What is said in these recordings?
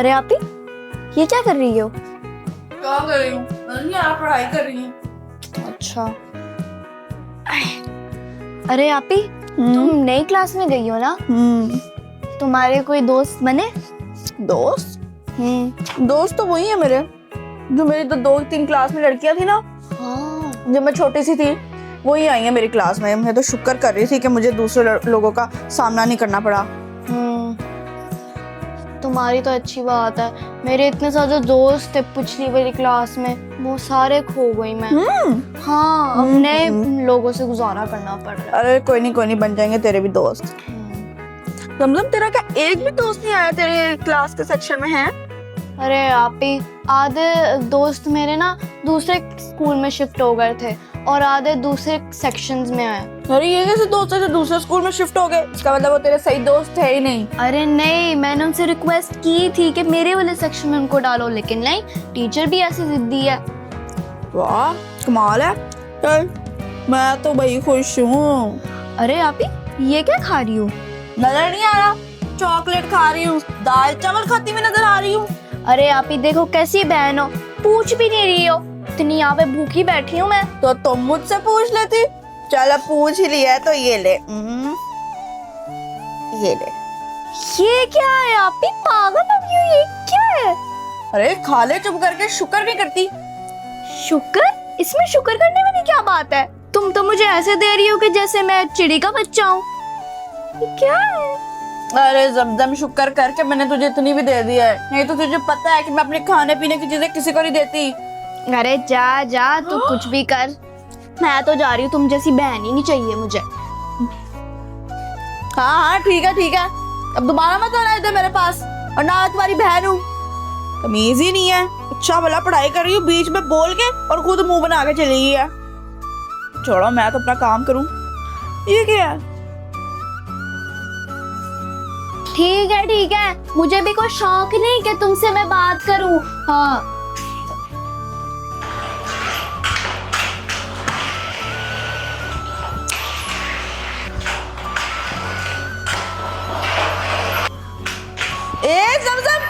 अरे आपी, ये क्या कर रही हो? क्या कर रही हूँ? मैं यहाँ पढ़ाई कर रही हूँ। अच्छा। अरे आपी, तुम नई क्लास में गई हो ना? तुम्हारे कोई दोस्त बने? दोस्त? दोस्त तो वही है मेरे, जो मेरी तो 2-3 क्लास में लड़कियां थी ना, हाँ। जब मैं छोटी सी थी, वही आई है मेरी क्लास में। मैं तो शुक्र कर रही थी कि मुझे दूसरे लोगों का सामना नहीं करना पड़ा। तुम्हारी तो अच्छी बात है। मेरे इतने सारे दोस्त थे पिछली वाली क्लास में, वो सारे खो गई मैं। हाँ, अब नए लोगों से गुजारा करना पड़ रहा है। अरे कोई नहीं, बन जाएंगे तेरे भी दोस्त। समझम, तेरा क्या एक भी दोस्त नहीं आया तेरे क्लास के सेक्शन में है? अरे आपी, आधे दोस्त मेरे ना दूसरे स्कूल में शिफ्ट हो गए थे और आधे दूसरे सेक्शंस में आए। अरे ये कैसे दोस्त है जो दूसरे स्कूल में शिफ्ट हो गए? इसका मतलब वो तेरे सही दोस्त है ही नहीं। अरे नहीं, मैंने उनसे रिक्वेस्ट की थी कि मेरे वाले सेक्शन में उनको डालो, लेकिन नहीं, टीचर भी ऐसी जिद्दी है। वाह, कमाल है। चल, मैं तो भाई खुश हूँ। अरे आपी, ये क्या खा रही हो? नजर नहीं आ रहा? चॉकलेट खा रही हूँ, दाल चावल खाती हुई नजर आ रही हूँ। अरे आपी देखो कैसी बहन हो, पूछ भी नहीं रही हो। इतनी यहाँ पे भूखी बैठी हूँ मैं। तो तुम मुझसे पूछ लेती। चल अब पूछ ही लिया है तो ये ले। ये ले। ये क्या है आपी, पागल हो गई हो? ये क्या है? अरे खा ले चुप करके, शुक्र नहीं करती। शुक्र? इसमें शुक्र करने वाली क्या बात है? तुम तो मुझे ऐसे दे रही हो कि जैसे मैं चिड़ी का बच्चा हूँ। ये क्या है? अरे जमजम, शुक्र करके मैंने तुझे इतनी भी दे दी है, नहीं तो तुझे पता है कि मैं अपने खाने पीने की चीजें किसी को नहीं देती। अरे जा जा, तू कुछ भी कर, मैं तो जा रही हूँ। तुम जैसी बहन ही नहीं चाहिए मुझे। हाँ ठीक है, अब दोबारा मत आना इधर मेरे पास, और ना तुम्हारी बहन हूँ। तमीज ही नहीं है। अच्छा भला पढ़ाई कर रही हूँ, बीच में बोल के और खुद मुंह बना के चली गई है। छोड़ो, मैं तो अपना काम करूँ। ये क्या है? ठीक है, मुझे भी कोई शौक नहीं कि तुमसे मैं बात करूं। हाँ। जमजम,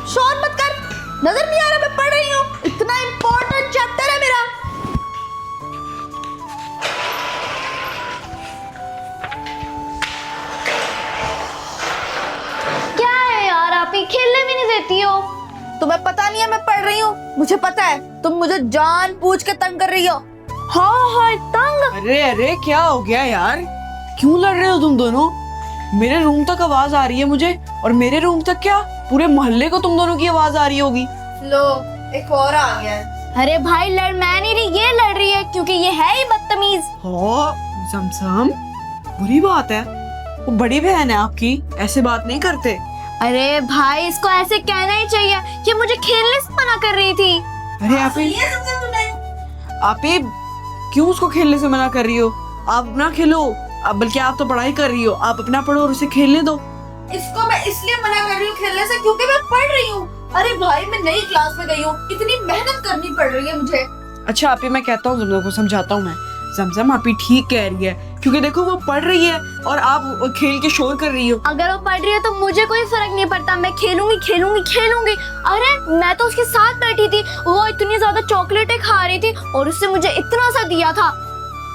शोर मत कर। नजर नहीं आ रहा मैं पढ़ रही हूँ? इतना इम्पोर्टेंट चैप्टर है मेरा। क्या है यार, आप ही खेलने भी नहीं देती हो? तुम्हें पता नहीं है मैं पढ़ रही हूँ? मुझे पता है, तुम मुझे जान पूछ के तंग कर रही हो। हाँ, तंग। अरे क्या हो गया यार? क्यों लड़ रहे हो तुम दोनों? मेरे रूम तक आवाज आ रही है मुझे, और मेरे रूम तक क्या, पूरे मोहल्ले को तुम दोनों की आवाज आ रही होगी। लो, एक और आ गया है। अरे भाई, लड़ मैं नहीं रही, ये लड़ रही है, क्योंकि ये है ही बदतमीज। हाँ जमजम, बुरी बात है, वो बड़ी बहन है आपकी, ऐसे बात नहीं करते। अरे भाई, इसको ऐसे कहना ही चाहिए कि मुझे खेलने से मना कर रही थी। अरे आप क्यों उसको खेलने से मना कर रही हो? आप अपना खेलो, अब बल्कि आप तो पढ़ाई कर रही हो, आप अपना पढ़ो और उसे खेलने दो। इसको मैं इसलिए मना कर रही हूँ खेलने से क्योंकि मैं पढ़ रही हूँ। अरे भाई, मैं नई क्लास में गई हूँ, इतनी मेहनत करनी पड़ रही है मुझे। अच्छा आप ही, मैं कहता हूँ जमजम को, समझाता हूँ मैं। जमजम आप ही ठीक कह रही है, क्योंकि देखो वो पढ़ रही है और आप खेल के शोर कर रही हो। अगर वो पढ़ रही है तो मुझे कोई फर्क नहीं पड़ता, मैं खेलूंगी। अरे मैं तो उसके साथ बैठी थी, वो इतनी ज्यादा चॉकलेटें खा रही थी और उससे मुझे इतना सा दिया था।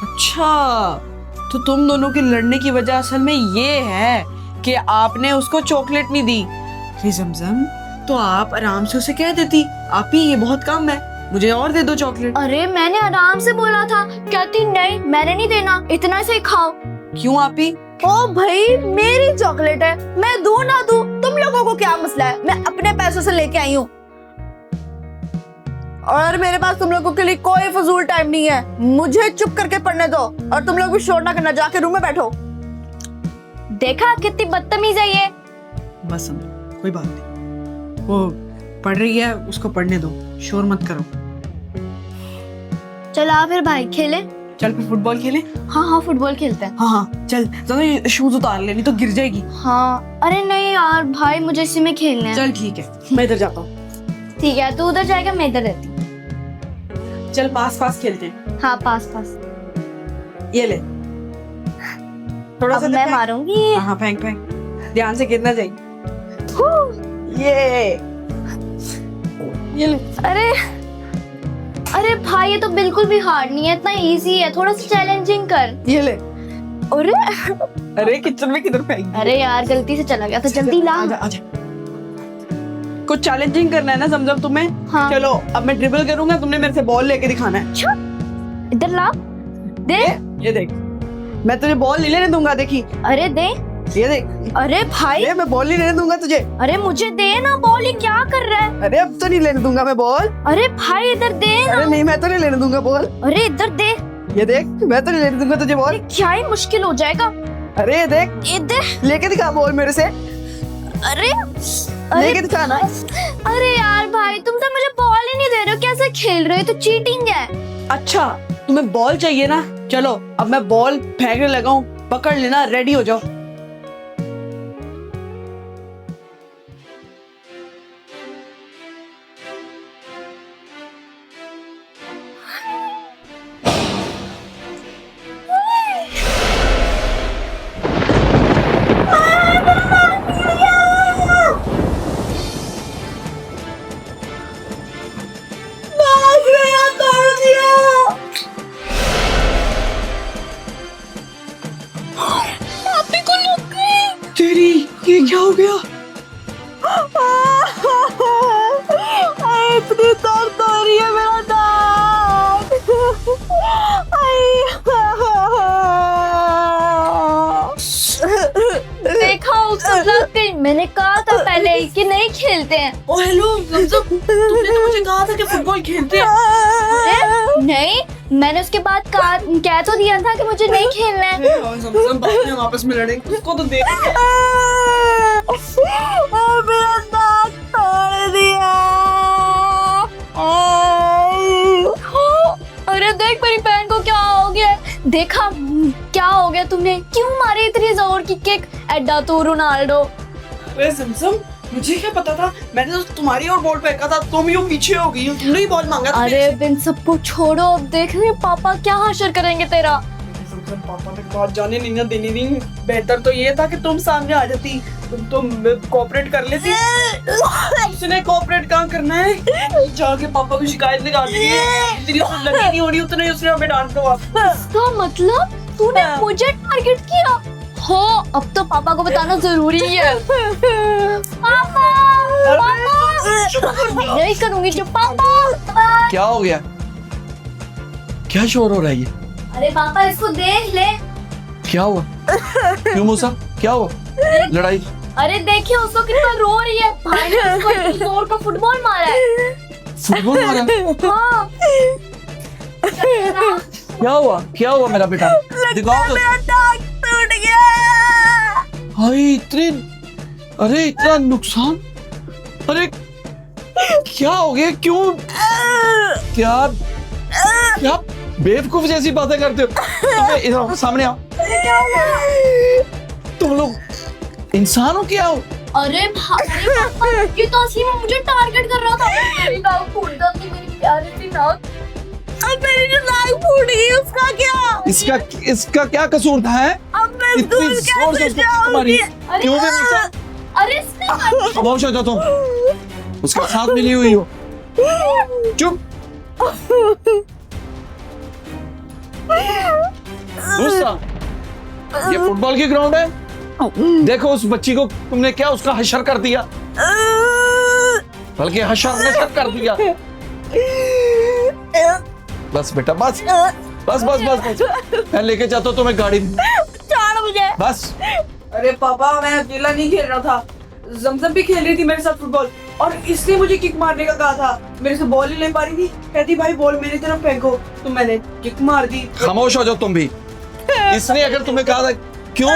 अच्छा, तो तुम दोनों के लड़ने की वजह असल में ये है कि आपने उसको चॉकलेट नहीं दी। ये जमजम, तो आप आराम से उसे कह देती, आप ही ये बहुत कम है, मुझे और दे दो चॉकलेट। अरे मैंने आराम से बोला था, कहती नहीं मैंने नहीं देना, इतना से खाओ। क्यों आप ही? ओ भाई, मेरी चॉकलेट है, मैं दूं ना दूं, तुम लोगों को क्या मसला है? मैं अपने पैसों से लेके आई हूँ, और मेरे पास तुम लोगों के लिए कोई फजूल टाइम नहीं है। मुझे चुप करके पढ़ने दो, और तुम लोग भी शोर ना करना, जाके रूम में बैठो। देखा कितनी बदतमीज है ये। बस समझो, कोई बात नहीं, वो पढ़ रही है, उसको पढ़ने दो, शोर मत करो। चला फिर भाई, खेले। चल फिर फुटबॉल खेले। हाँ, फुटबॉल खेलते हैं। हाँ चल, ज़्यादा शूज उतार ले, नहीं तो गिर जाएगी। हाँ, अरे नहीं यार भाई, मुझे इसी में खेलना है। चल ठीक है, मैं इधर जाता हूँ। ठीक है, तू उधर जाएगा, मैं इधर रहती हूँ। चल पास खेलते हैं। हाँ, पास। ये ले, थोड़ा अब सा मैं मारूंगी। हाँ फेंक, ध्यान से गिरना चाहिए। ये ये ले। अरे अरे भाई ये तो बिल्कुल भी हार्ड नहीं है, इतना इजी है, थोड़ा सा चैलेंजिंग कर। ये ले। अरे अरे किचन में किधर फेंक दी? अरे यार गलती से चला गया था, जल्दी ला। आजा आजा। कुछ चैलेंजिंग करना है ना जमजम तुम्हें? हाँ। चलो अब मैं ड्रिबल करूंगा, तुमने मेरे से बॉल लेके दिखाना है। अच्छा, इधर ला, दे। ये देख, मैं तुझे बॉल नहीं लेने दूंगा। देखी, अरे दे। ये देख। अरे भाई, ये मैं बॉल नहीं लेने दूंगा तुझे। अरे मुझे दे ना बॉल, ये क्या कर रहा है? अरे अब तो नहीं लेने दूंगा मैं बॉल। अरे भाई इधर दे ना। अरे नहीं, मैं तो नहीं लेने दूंगा बॉल। अरे इधर दे। ये देख, मैं तो नहीं लेने दूंगा तुझे बॉल। क्या ही मुश्किल हो जाएगा। अरे ये देख, ये दे। लेके दिखा बॉल मेरे से। अरे लेके दिखा ना। अरे यार भाई, तुम तो मुझे बॉल ही नहीं दे रहे हो, कैसे खेल रहे हो? तो चीटिंग है। अच्छा, तुम्हें बॉल चाहिए ना? चलो अब मैं बॉल फेंकने लगा हूँ, पकड़ लेना, रेडी हो जाओ। तेरी, ये क्या हो गया? इतनी दर्द हो रही है मेरा दांत। देखा उसको लग गई। मैंने कहा था पहले ही कि नहीं खेलते हैं। ओ हेलो जमजम, तुमने तो मुझे कहा था कि फुटबॉल खेलते हैं। अरे, नहीं, मैंने उसके बाद कह तो दिया था कि मुझे नहीं खेलना है। जमजम, बाद में हम आपस में लड़ेंगे, उसको तो देख। मेरा दांत तोड़ दिया। अरे देख मेरी बहन को क्या हो गया। देखा क्या हो गया तुमने? क्यों मारी इतनी जोर की किक? एड्डा तो रोनाल्डो। अरे जमजम, मुझे क्या पता था? मैंने तो तुम्हारी और बॉल फेंका था, तुम यूं पीछे हो गई हो, तुमने ही बॉल मांगा था। अरे बिन सबको छोड़ो, अब देख रहे पापा क्या हाशर करेंगे तेरा। जमजम, पापा तक बात जाने नहीं ना देनी नहीं। बेहतर तो ये था कि तुम सामने आ जाती, तुम तो कोऑपरेट कर लेती। उसने कोऑपरेट कहाँ करना है? जाके पापा को शिकायत लगा दी है। तेरी उससे लगी नहीं होनी, उतने उसने हमें डांट दो। इसका मतलब तूने मुझे टारगेट किया? हो, अब तो पापा को बताना जरूरी है। पापा, पापा, नहीं करूंगी जो पापा। क्या हो गया? क्या शोर हो रहा है ये? अरे पापा इसको देख ले। क्या हुआ? क्यों मूसा, क्या हुआ? लड़ाई? अरे देखिए उसको कितना रो रही है। भाई ने उसको इतनी जोर का फुटबॉल मारा है। फुटबॉल मारा? हाँ। क्या हुआ? क्या हुआ मेरा बेटा? दिखाओ तो। दांत टूट गया। हाय इतने, अरे इतना नुकसान? अरे क्या हो गया? क्यों? क्या क्या बेवकूफ जैसी बातें करते हो? तुम्हें इधर सामने आओ। तुम लोग इंसान हो क्या हो? अरे पापा, ये तो असली में मुझे टारगेट कर रहा था। मेरी नाक फूट जाती, मेरी प्यारी सी नाक। अब मेरी जो नाक फूट गई उसका क्या? इसका क्या कसूर था? है अब मैं इतनी स्कूल जोर से कैसे उसको मारी? जाऊंगी? क्यों बे मूसा? अरे इसने मारी। खामोश हो जाओ तुम, उसके साथ मिली हुई हो। चुप। मूसा, ये फुटबॉल की ग्राउंड है। देखो उस बच्ची को तुमने क्या उसका हशर कर दिया, बल्कि हशर नशर कर दिया। बस बेटा बस बस बस बस बस, मैं लेके जाता हूँ तुम्हें गाड़ी में। छोड़ मुझे। बस। अरे पापा, मैं अकेला नहीं खेल रहा था, जमजम भी खेल रही थी मेरे साथ फुटबॉल, और इसने मुझे किक मारने का कहा था। मेरे से बॉल ही नहीं पा रही थी, कहती भाई बॉल मेरी तरफ फेंको, तो मैंने किक मार दी। खामोश हो जाओ तुम भी। इसने अगर तुम्हें कहा था, क्यों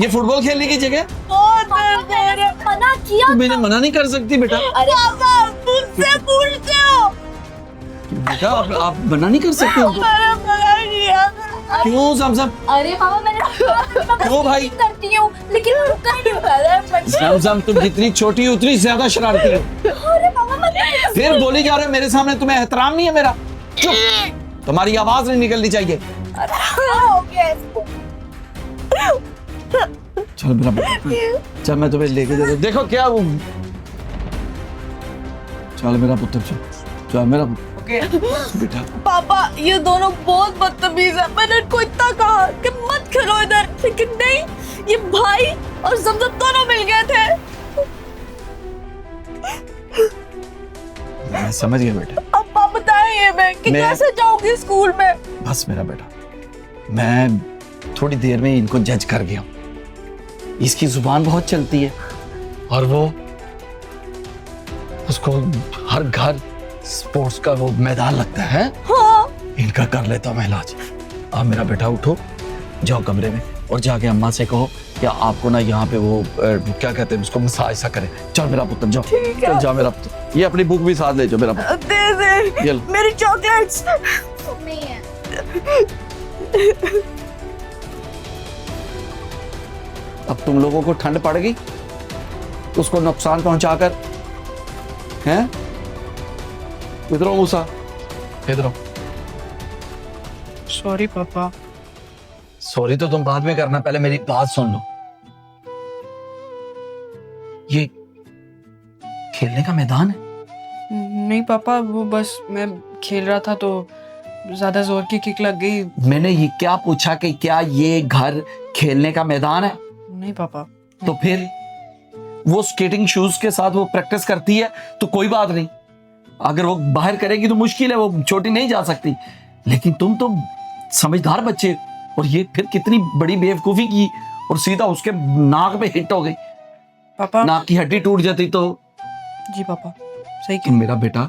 ये फुटबॉल खेलने की जगह? मना किया। तुम इन्हें मना नहीं कर सकती बेटा। अरे पापा मुझसे पूछते हो? बेटा आप मना नहीं कर सकते उनको। मैंने मना किया। क्यों जमजम? अरे पापा मैंने क्यों भाई? करती हूँ लेकिन वो कर नहीं पा रहा है। जमजम तुम जितनी छोटी हो उतनी ज्यादा शरारती हो। अरे पापा मैं फिर बोली जा रहे हो मेरे सामने, तुम्हें एहतराम नहीं है मेरा? चुप, तुम्हारी आवाज नहीं निकलनी चाहिए। हो गया इसको। चल मेरा बेटा, चल मैं तुम्हें लेके जाता हूं। देखो क्या वो, चल मेरा पुत्र चल, चल मेरा पुत्र ओके बेटा। पापा ये दोनों बहुत बदतमीज है। मैंने इनको इतना कहा कि मत खेलो इधर, लेकिन नहीं, ये भाई और जमजम दोनों मिल गए थे। मैं समझ गया बेटा। अब आप बताएं ये मैं कि मैं- कैसे जाऊंगी स्कूल में। बस मेरा बेटा, मैं थोड़ी देर में इनको जज कर गया। इसकी जुबान बहुत चलती है और वो उसको हर घर स्पोर्ट्स का वो मैदान लगता है। हाँ इनका कर लेता मैं इलाज। अब मेरा बेटा उठो, जाओ कमरे में और जाके अम्मा से कहो कि आपको ना यहाँ पे वो क्या कहते हैं उसको, मसाज सा करे। चल मेरा पुत्र जाओ, चल जा मेरा पुत्र। ये अपनी बुक भी साथ ले जाओ मेरा पुत्र। दे दे ये लो। मेरी चॉकलेट्स। नहीं है। अब तुम लोगों को ठंड पड़ गई उसको नुकसान पहुंचाकर, हैं? इधर आओ मूसा, इधर आओ। सॉरी पापा। सॉरी तो तुम बाद में करना, पहले मेरी बात सुन लो। ये खेलने का मैदान है? नहीं पापा, वो बस मैं खेल रहा था तो ज्यादा जोर की किक लग गई। मैंने ये क्या पूछा कि क्या ये घर खेलने का मैदान है? नहीं पापा। तो फिर वो स्केटिंग शूज के साथ वो प्रैक्टिस करती है तो कोई बात नहीं, अगर वो बाहर करेगी तो मुश्किल है, वो छोटी नहीं जा सकती। लेकिन तुम तो समझदार बच्चे, और ये फिर कितनी बड़ी बेवकूफी की और सीधा उसके नाक पे हिट हो गई। पापा। नाक की हड्डी टूट जाती तो। जी पापा सही कि मेरा बेटा,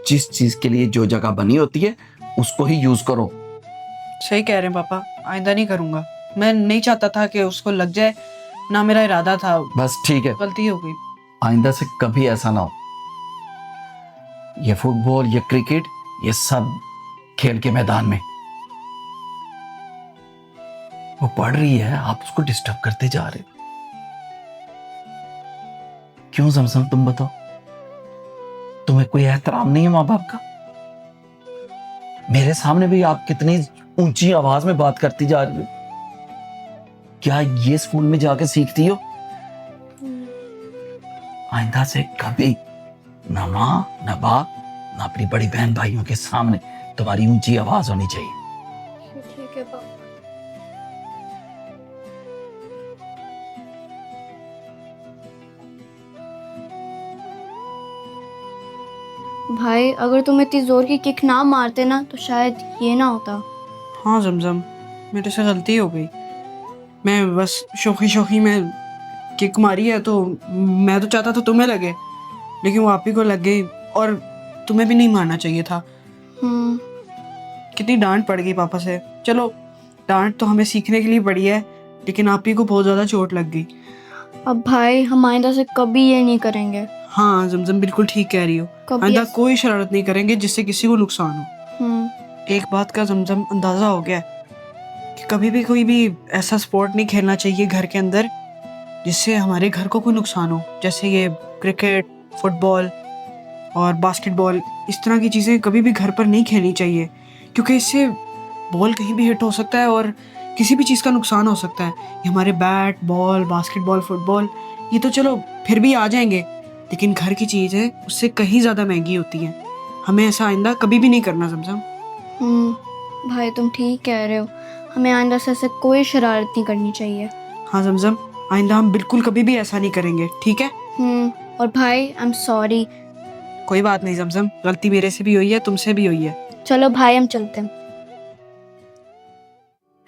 जिस चीज के लिए जो जगह बनी होती है उसको ही यूज करो। सही कह रहे हैं पापा, आइंदा नहीं करूंगा। मैं नहीं चाहता था कि उसको लग जाए, ना मेरा इरादा था, बस ठीक है, गलती हो गई। आइंदा से कभी ऐसा ना हो। ये फुटबॉल, ये क्रिकेट, ये सब खेल के मैदान में। वो पढ़ रही है, आप उसको डिस्टर्ब करते जा रहे हो। क्यों समसम, तुम बताओ, तुम्हें कोई एहतराम नहीं है माँ बाप का? मेरे सामने भी आप कितनी ऊंची आवाज में बात करती जा रही हो। क्या ये स्कूल में जाके सीखती हो? आइंदा से कभी ना माँ ना बाप ना अपनी बड़ी बहन भाइयों के सामने तुम्हारी ऊंची आवाज होनी चाहिए। ठीक है पापा। भाई अगर तुम इतनी जोर की किक ना मारते ना तो शायद ये ना होता। हाँ जमजम, मेरे से गलती हो गई। मैं बस शौकी शौकी में किक मारी है, तो मैं तो चाहता था तुम्हें लगे, लेकिन वो आप ही को लग गई, और तुम्हें भी नहीं मारना चाहिए था। कितनी डांट पड़ गई पापा से। चलो डांट तो हमें सीखने के लिए पड़ी है, लेकिन आप ही को बहुत ज्यादा चोट लग गई। अब भाई हम आइंदा से कभी ये नहीं करेंगे। हाँ जमजम बिल्कुल ठीक कह रही हो, कभी आइंदा ऐसा- कोई शरारत नहीं करेंगे जिससे किसी को नुकसान हो। एक बात का जमजम अंदाजा हो गया कि कभी भी कोई भी ऐसा स्पोर्ट नहीं खेलना चाहिए घर के अंदर जिससे हमारे घर को कोई नुकसान हो, जैसे ये क्रिकेट, फुटबॉल और बास्केटबॉल। इस तरह की चीज़ें कभी भी घर पर नहीं खेलनी चाहिए, क्योंकि इससे बॉल कहीं भी हिट हो सकता है और किसी भी चीज़ का नुकसान हो सकता है। ये हमारे बैट, बॉल, बास्केटबॉल, फुटबॉल, ये तो चलो फिर भी आ जाएंगे, लेकिन घर की चीज़ें उससे कहीं ज़्यादा महंगी होती हैं। हमें ऐसा आइंदा कभी भी नहीं करना जमजम। भाई तुम ठीक कह रहे हो, हमें आइंदा से ऐसे कोई शरारत नहीं करनी चाहिए। हाँ जमजम, आइंदा हम बिल्कुल कभी भी ऐसा नहीं करेंगे, ठीक है? और भाई आई एम सॉरी। कोई बात नहीं जमजम, गलती मेरे से भी हुई है, तुमसे भी हुई है। चलो भाई हम चलते हैं।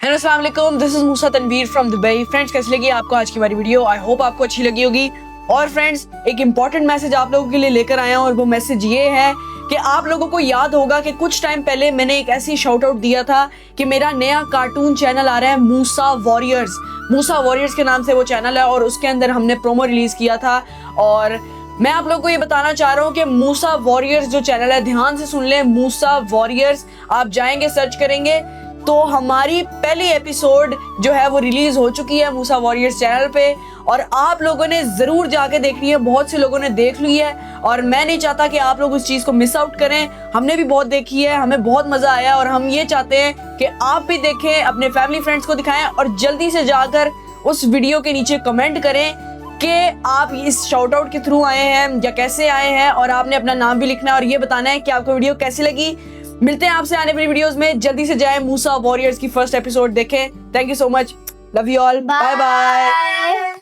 हेलो अस्सलाम वालेकुम, this is Musa Tanveer from Dubai. Friends कैसी लगी आपको आज की हमारी वीडियो? आई होप आपको अच्छी लगी होगी। और फ्रेंड्स एक इम्पॉर्टेंट मैसेज आप लोगों के लिए लेकर आया हूँ, और वो मैसेज ये है कि आप लोगों को याद होगा कि कुछ टाइम पहले मैंने एक ऐसी शाउट आउट दिया था कि मेरा नया कार्टून चैनल आ रहा है मूसा वॉरियर्स। मूसा वॉरियर्स के नाम से वो चैनल है, और उसके अंदर हमने प्रोमो रिलीज किया था। और मैं आप लोगों को ये बताना चाह रहा हूँ कि मूसा वॉरियर्स जो चैनल है, ध्यान से सुन लें, मूसा वॉरियर्स। आप जाएंगे, सर्च करेंगे तो हमारी पहली एपिसोड जो है वो रिलीज हो चुकी है मूसा वॉरियर्स चैनल पे, और आप लोगों ने जरूर जाके देखनी है। बहुत से लोगों ने देख ली है, और मैं नहीं चाहता कि आप लोग उस चीज को मिस आउट करें। हमने भी बहुत देखी है, हमें बहुत मजा आया, और हम ये चाहते हैं कि आप भी देखें, अपने फैमिली फ्रेंड्स को दिखाएं, और जल्दी से जाकर उस वीडियो के नीचे कमेंट करें कि आप इस शाउट आउट के थ्रू आए हैं या कैसे आए हैं, और आपने अपना नाम भी लिखना है और ये बताना है कि आपको वीडियो कैसी लगी। मिलते हैं आपसे आने वाली वीडियोस में। जल्दी से जाएं मूसा वॉरियर्स की फर्स्ट एपिसोड देखें। Thank you so much, love you all, bye bye.